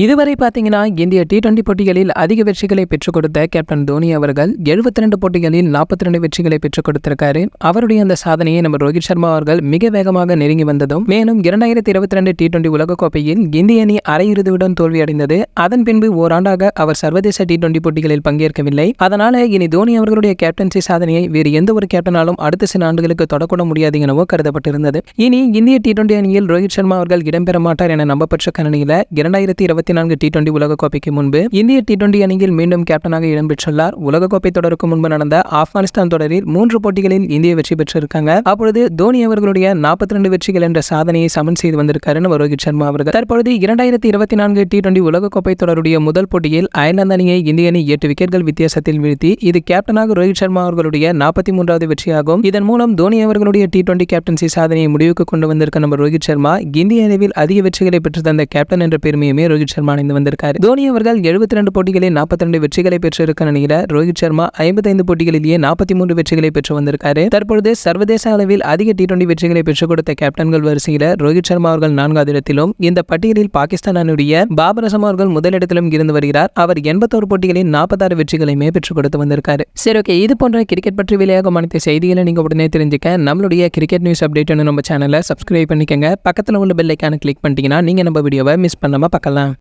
இதுவரை பார்த்தீங்கன்னா இந்திய டி20 போட்டிகளில் அதிக வெற்றிகளை பெற்றுக் கொடுத்த கேப்டன் தோனி அவர்கள் 72 போட்டிகளில் 42 வெற்றிகளை பெற்றுக் கொடுத்திருக்காரு. அவருடைய அந்த சாதனையை நம்ம ரோஹித் சர்மா அவர்கள் மிக வேகமாக நெருங்கி வந்ததும், மேலும் 2022 டி20 உலகக்கோப்பையில் இந்திய அணி அரையிறுதியுடன் தோல்வியடைந்தது. அதன் பின்பு ஓராண்டாக அவர் சர்வதேச டி20 போட்டிகளில் பங்கேற்கவில்லை. அதனால இனி தோனி அவர்களுடைய கேப்டன்சி சாதனையை வேறு எந்த ஒரு கேப்டனாலும் அடுத்த சில ஆண்டுகளுக்கு தொடக்கூட முடியாது எனவோ கருதப்பட்டிருந்தது. இனி இந்திய டி20 அணியில் ரோஹித் சர்மா அவர்கள் இடம்பெற மாட்டார் என நம்பப்பட்ட கணினியில 2024 டி20 உலகக்கோப்பைக்கு முன்பு இந்திய டி20 அணியில் மீண்டும் கேப்டனாக இடம்பெற்றுள்ளார். உலகக்கோப்பை தொடருக்கு முன்பு நடந்த ஆப்கானிஸ்தான் தொடரில் 3 போட்டிகளில் இந்திய வெற்றி பெற்றிருக்காங்க. அப்பொழுது தோனி அவர்களுடைய 42 வெற்றிகள் என்ற சாதனையை சமன் செய்து வந்திருக்காரு ரோஹித் சர்மா அவர்கள். தற்பொழுது 2024 டி20 உலகக்கோப்பை தொடருடைய முதல் போட்டியில் அயர்லாந்து அணியை இந்திய அணி 8 விக்கெட்கள் வித்தியாசத்தில் வீழ்த்தி இது கேப்டனாக ரோஹித் சர்மா அவர்களுடைய 43வது வெற்றியாகும். இதன் மூலம் தோனி அவர்களுடைய டி20 கேப்டன்சி சாதனையை முடிவுக்கு கொண்டு வந்திருக்க ரோஹித் சர்மா இந்திய அணியில் அதிக வெற்றிகளை பெற்று தந்த கேப்டன் என்ற பெருமையுமே ரோஹித் சர்மா அணிந்து வந்திருக்காரு. தோனி அவர்கள் 72 போட்டிகளில் 42 வெற்றிகளை பெற்றிருக்க நிலையில ரோஹித் சர்மா 55 போட்டிகளிலேயே 43 வெற்றிகளை பெற்று வந்திருக்காரு. தற்பொழுது சர்வதேச அளவில் அதிக டி20 வெற்றிகளை பெற்றுக் கொடுத்த கேப்டன்கள் வரிசையில ரோஹித் சர்மா அவர்கள் 4வது இடத்திலும், இந்த பட்டியலில் பாகிஸ்தான் அணியுடைய பாபர் அசம் அவர்கள் முதலிடத்திலும் இருந்து வருகிறார். அவர் 81 போட்டிகளில் 46 வெற்றிகளையுமே பெற்றுக் கொடுத்து வந்திருக்காரு. சரி, ஓகே, இது போன்ற கிரிக்கெட் பற்றி வெளியாகும் அனைத்து செய்திகளை நீங்க உடனே தெரிஞ்சுக்க நம்மளுடைய கிரிக்கெட் நியூஸ் அப்டேட் நம்ம சேனலை சப்ஸ்கிரைப் பண்ணிக்கங்க. பக்கத்துல உள்ள பெல் ஐகானை கிளிக் பண்ணிட்டீங்கன்னா நீங்க நம்ம வீடியோவை மிஸ் பண்ணாம பார்க்கலாம்.